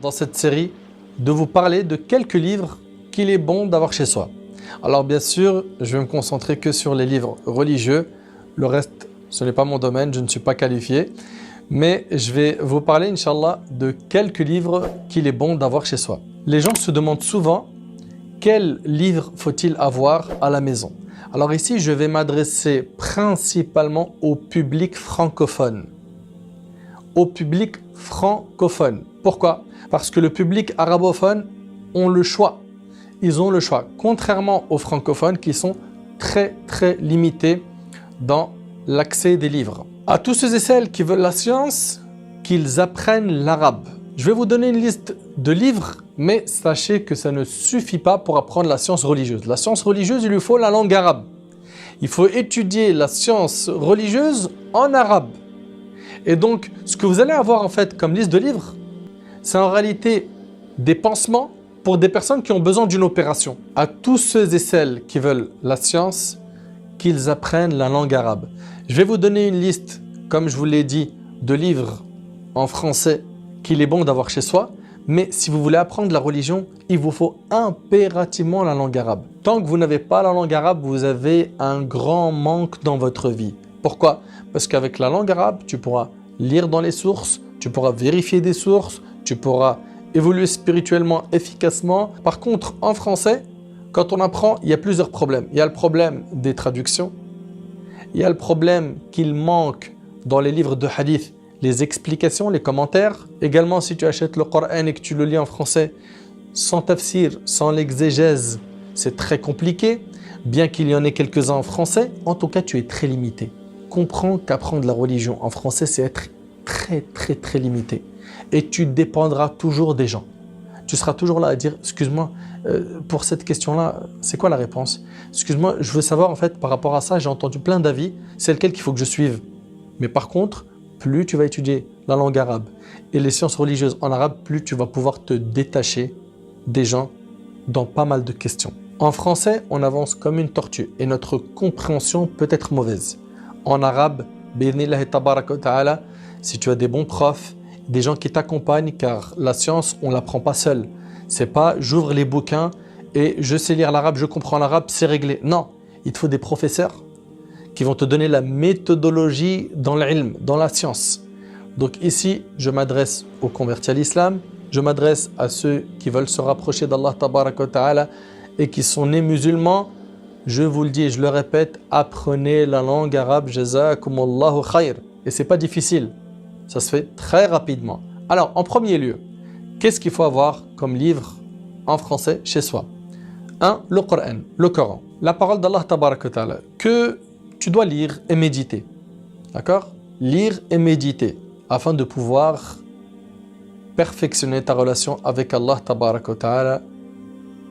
dans cette série de vous parler de quelques livres qu'il est bon d'avoir chez soi. Alors bien sûr, je vais me concentrer que sur les livres religieux. Le reste, ce n'est pas mon domaine, je ne suis pas qualifié. Mais je vais vous parler, Inch'Allah, de quelques livres qu'il est bon d'avoir chez soi. Les gens se demandent souvent quel livre faut-il avoir à la maison. Alors ici, je vais m'adresser principalement au public francophone. Au public francophone. Pourquoi? Parce que le public arabophone ont le choix. Ils ont le choix, contrairement aux francophones qui sont très limités dans l'accès des livres. À tous ceux et celles qui veulent la science, qu'ils apprennent l'arabe. Je vais vous donner une liste de livres, mais sachez que ça ne suffit pas pour apprendre la science religieuse. La science religieuse, il lui faut la langue arabe. Il faut étudier la science religieuse en arabe. Et donc, ce que vous allez avoir en fait comme liste de livres, c'est en réalité des pansements pour des personnes qui ont besoin d'une opération. À tous ceux et celles qui veulent la science, qu'ils apprennent la langue arabe. Je vais vous donner une liste, comme je vous l'ai dit, de livres en français qu'il est bon d'avoir chez soi. Mais si vous voulez apprendre la religion, il vous faut impérativement la langue arabe. Tant que vous n'avez pas la langue arabe, vous avez un grand manque dans votre vie. Pourquoi? Parce qu'avec la langue arabe, tu pourras lire dans les sources, tu pourras vérifier des sources, tu pourras évoluer spirituellement efficacement. Par contre, en français, quand on apprend, il y a plusieurs problèmes. Il y a le problème des traductions, il y a le problème qu'il manque dans les livres de hadith les explications, les commentaires. Également, si tu achètes le Coran et que tu le lis en français, sans tafsir, sans l'exégèse, c'est très compliqué. Bien qu'il y en ait quelques-uns en français, en tout cas, tu es très limité. Comprends qu'apprendre la religion en français, c'est être très limité. Et tu dépendras toujours des gens. Tu seras toujours là à dire, excuse-moi, pour cette question-là, c'est quoi la réponse? Excuse-moi, je veux savoir en fait, par rapport à ça, j'ai entendu plein d'avis, c'est lequel qu'il faut que je suive. Mais par contre, plus tu vas étudier la langue arabe et les sciences religieuses en arabe, plus tu vas pouvoir te détacher des gens dans pas mal de questions. En français, on avance comme une tortue et notre compréhension peut être mauvaise. En arabe, bi'idhnillahi tabaraka wa ta'ala, si tu as des bons profs, des gens qui t'accompagnent, car la science, on ne l'apprend pas seul. C'est pas j'ouvre les bouquins et je sais lire l'arabe, je comprends l'arabe, c'est réglé. Non, il te faut des professeurs qui vont te donner la méthodologie dans l'ilm, dans la science. Donc ici, je m'adresse aux convertis à l'islam, je m'adresse à ceux qui veulent se rapprocher d'Allah tabaraka wa ta'ala et qui sont nés musulmans. Je vous le dis et je le répète, apprenez la langue arabe, jazakumullahu khayr. Et c'est pas difficile, ça se fait très rapidement. Alors, en premier lieu, qu'est-ce qu'il faut avoir comme livre en français chez soi? 1. Le Coran, le Coran. La parole d'Allah tabaraka wa ta'ala, que tu dois lire et méditer. D'accord? Lire et méditer afin de pouvoir perfectionner ta relation avec Allah tabaraka wa ta'ala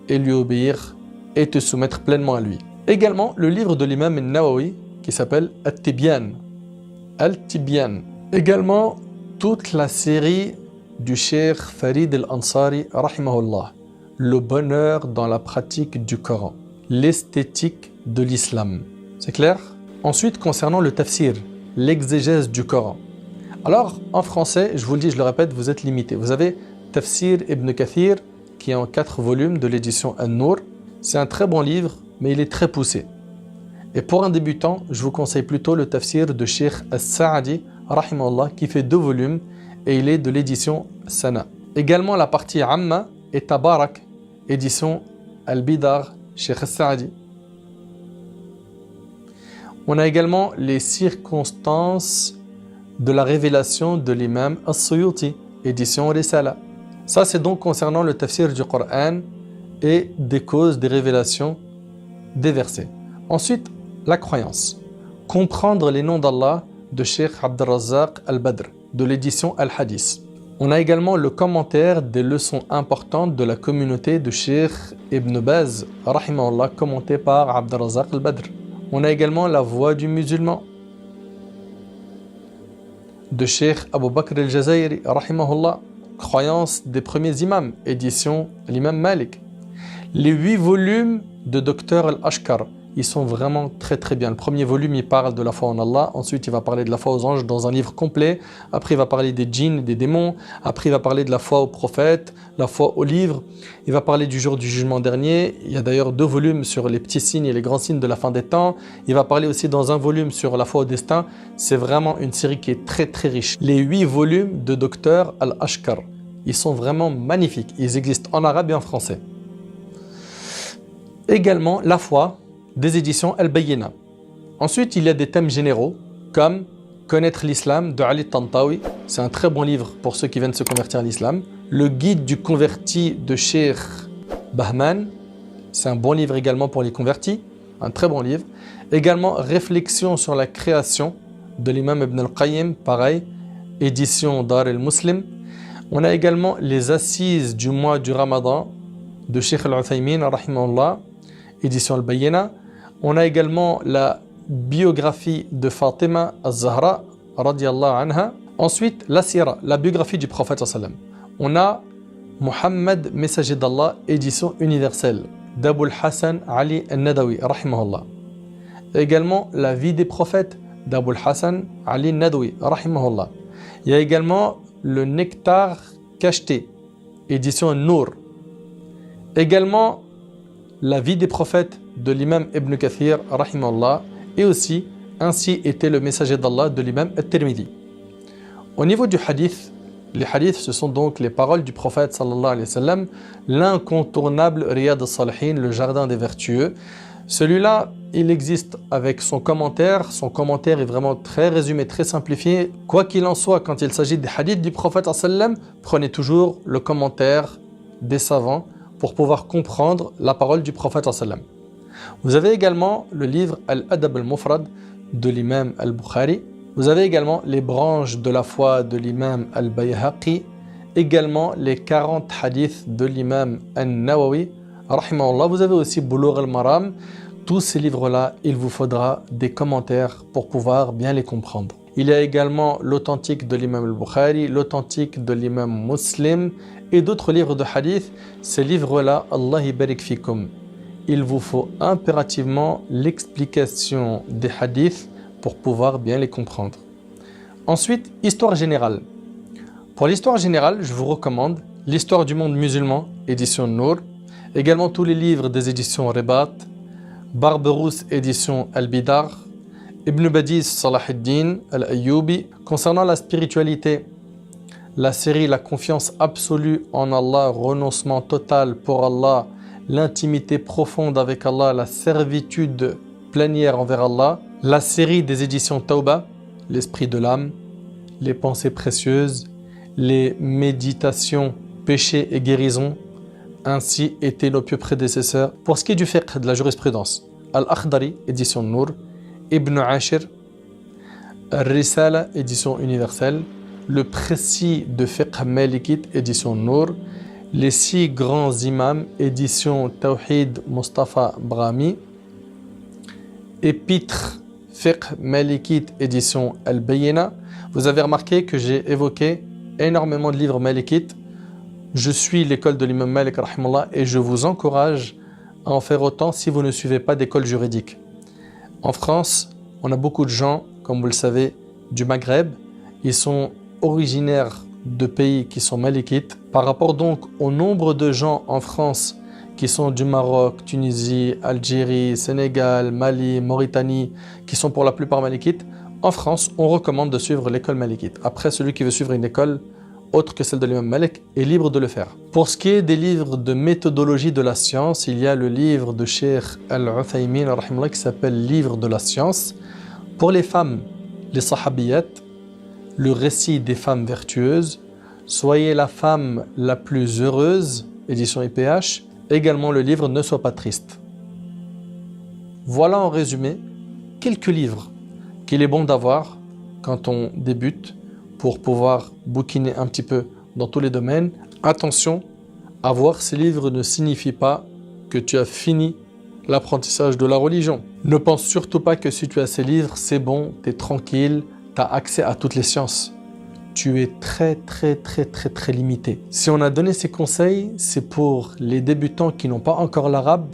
et lui obéir et te soumettre pleinement à lui. Également, le livre de l'imam al-Nawawi qui s'appelle At-Tibyan. Al-Tibyan. Également, toute la série du Cheikh Farid al-Ansari, rahimahullah. Le bonheur dans la pratique du Coran. L'esthétique de l'islam. C'est clair? Ensuite, concernant le tafsir, l'exégèse du Coran. Alors, en français, je vous le dis, je le répète, vous êtes limité. Vous avez Tafsir Ibn Kathir, qui est en 4 volumes de l'édition An-Nour. C'est un très bon livre, mais il est très poussé. Et pour un débutant, je vous conseille plutôt le tafsir de Cheikh As-Sa'di, rahimahullah, qui fait 2 volumes, et il est de l'édition Sana. Également, la partie Amma et Tabarak, édition Al-Bidar, Cheikh As-Sa'di. On a également les circonstances de la révélation de l'imam As-Suyuti, édition Risala. Ça, c'est donc concernant le tafsir du Coran et des causes des révélations des versets. Ensuite, la croyance. Comprendre les noms d'Allah de Cheikh Abdelrazak Al-Badr, de l'édition Al-Hadith. On a également le commentaire des leçons importantes de la communauté de Cheikh Ibn Baz, rahimahullah, commenté par Abdelrazak Al-Badr. On a également la voix du musulman de Cheikh Abu Bakr al-Jazayri, rahimahullah, croyance des premiers imams, édition l'imam Malik. Les 8 volumes de Dr Al-Ashkar, ils sont vraiment très bien. Le premier volume, il parle de la foi en Allah. Ensuite, il va parler de la foi aux anges dans un livre complet. Après, il va parler des djinns, des démons. Après, il va parler de la foi aux prophètes, la foi aux livres. Il va parler du jour du jugement dernier. Il y a d'ailleurs 2 volumes sur les petits signes et les grands signes de la fin des temps. Il va parler aussi dans un volume sur la foi au destin. C'est vraiment une série qui est très riche. Les 8 volumes de Dr Al-Ashkar, ils sont vraiment magnifiques. Ils existent en arabe et en français. Également, la foi des éditions Al-Bayyina. Ensuite, il y a des thèmes généraux comme Connaître l'islam de Ali Tantawi. C'est un très bon livre pour ceux qui viennent se convertir à l'islam. Le guide du converti de Cheikh Bahman. C'est un bon livre également pour les convertis. Un très bon livre. Également, Réflexion sur la création de l'imam Ibn al-Qayyim. Pareil, édition Dar el-Muslim. On a également les assises du mois du Ramadan de Cheikh Al-Uthaymin, rahimahullah, édition Al-Bayyina. On a également la biographie de Fatima Az-Zahra, radiyallahu anha. Ensuite, la Sira, la biographie du prophète sallam. On a Muhammad, messager d'Allah, édition universelle, d'Abul Hassan Ali Al-Nadawi, rahimahullah. Également, la vie des prophètes, d'Abul Hassan Ali Al-Nadawi, rahimahullah. Il y a également le Nectar cacheté, édition Nour. Également, la vie des prophètes de l'imam Ibn Kathir, rahimahullah, et aussi Ainsi était le messager d'Allah de l'imam At-Tirmidhi. Au niveau du hadith, les hadiths, ce sont donc les paroles du prophète sallallahu alayhi wa sallam, l'incontournable Riyad al-Salihin, le jardin des vertueux. Celui-là, il existe avec son commentaire. Son commentaire est vraiment très résumé, très simplifié. Quoi qu'il en soit, quand il s'agit des hadiths du prophète sallallahu alayhi wa sallam, prenez toujours le commentaire des savants pour pouvoir comprendre la parole du prophète sallallahu alayhi wa sallam. Vous avez également le livre Al-Adab al-Mufrad de l'imam Al-Bukhari. Vous avez également les branches de la foi de l'imam Al-Bayhaqi, également les 40 hadiths de l'imam An-Nawawi, rahimahullah. Vous avez aussi Bulugh al-Maram. Tous ces livres-là, il vous faudra des commentaires pour pouvoir bien les comprendre. Il y a également l'authentique de l'imam Al-Bukhari, l'authentique de l'imam Muslim et d'autres livres de hadith. Ces livres-là, Allah barik fikum. Il vous faut impérativement l'explication des hadiths pour pouvoir bien les comprendre. Ensuite, histoire générale. Pour l'histoire générale, je vous recommande l'histoire du monde musulman, édition Nour, également tous les livres des éditions Ribat, Barberousse, édition Al-Bidar, Ibn Badiz Salah ad-Din Al-Ayyubi. Concernant la spiritualité, la série La confiance absolue en Allah, renoncement total pour Allah, l'intimité profonde avec Allah, la servitude plénière envers Allah, la série des éditions Tauba, l'esprit de l'âme, les pensées précieuses, les méditations, péchés et guérisons, ainsi étaient nos pieux prédécesseurs. Pour ce qui est du fiqh, de la jurisprudence, Al-Akhdari, édition Nour, Ibn Ashir, Al-Risala, édition universelle, le précis de fiqh malikite, édition Nour, les 6 grands imams, édition Tawhid Mustafa Brahmi, Épître Fiqh Malikite, édition Al-Bayyina. Vous avez remarqué que j'ai évoqué énormément de livres malikites. Je suis l'école de l'imam Malik rahimahullah, et je vous encourage à en faire autant si vous ne suivez pas d'école juridique. En France, on a beaucoup de gens, comme vous le savez, du Maghreb. Ils sont originaires de pays qui sont malikites. Par rapport donc au nombre de gens en France qui sont du Maroc, Tunisie, Algérie, Sénégal, Mali, Mauritanie, qui sont pour la plupart malikites, en France, on recommande de suivre l'école malikite. Après, celui qui veut suivre une école autre que celle de l'imam Malik est libre de le faire. Pour ce qui est des livres de méthodologie de la science, il y a le livre de Cheikh Al-Uthaymin qui s'appelle Livre de la science. Pour les femmes, les sahabiyat, le récit des femmes vertueuses, Soyez la femme la plus heureuse, édition IPH, également le livre Ne sois pas triste. Voilà en résumé quelques livres qu'il est bon d'avoir quand on débute pour pouvoir bouquiner un petit peu dans tous les domaines. Attention, avoir ces livres ne signifie pas que tu as fini l'apprentissage de la religion. Ne pense surtout pas que si tu as ces livres, c'est bon, tu es tranquille, tu as accès à toutes les sciences. Tu es très limité. Si on a donné ces conseils, c'est pour les débutants qui n'ont pas encore l'arabe.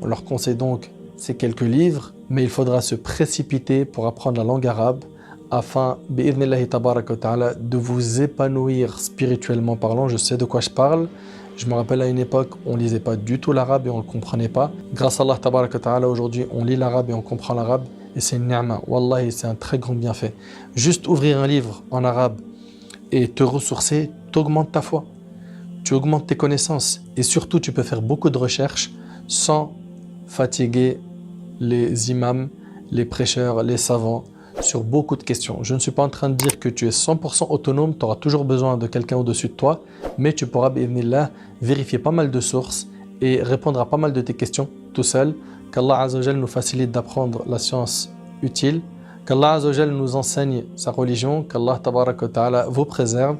On leur conseille donc ces quelques livres, mais il faudra se précipiter pour apprendre la langue arabe afin, bi'idhnillahi tabaraka wa ta'ala, de vous épanouir spirituellement parlant. Je sais de quoi je parle. Je me rappelle à une époque, on lisait pas du tout l'arabe et on le comprenait pas. Grâce à Allah tabaraka wa ta'ala, aujourd'hui, on lit l'arabe et on comprend l'arabe. Et c'est une ni'ma. Wallahi, c'est un très grand bienfait. Juste ouvrir un livre en arabe et te ressourcer, t'augmente ta foi. Tu augmentes tes connaissances. Et surtout, tu peux faire beaucoup de recherches sans fatiguer les imams, les prêcheurs, les savants sur beaucoup de questions. Je ne suis pas en train de dire que tu es 100% autonome, tu auras toujours besoin de quelqu'un au-dessus de toi, mais tu pourras, bi'idhnillah, vérifier pas mal de sources et répondre à pas mal de tes questions tout seul. Qu'Allah Azza wa Jal nous facilite d'apprendre la science utile, qu'Allah Azza wa Jal nous enseigne sa religion, qu'Allah Tabaraka wa Ta'ala vous préserve.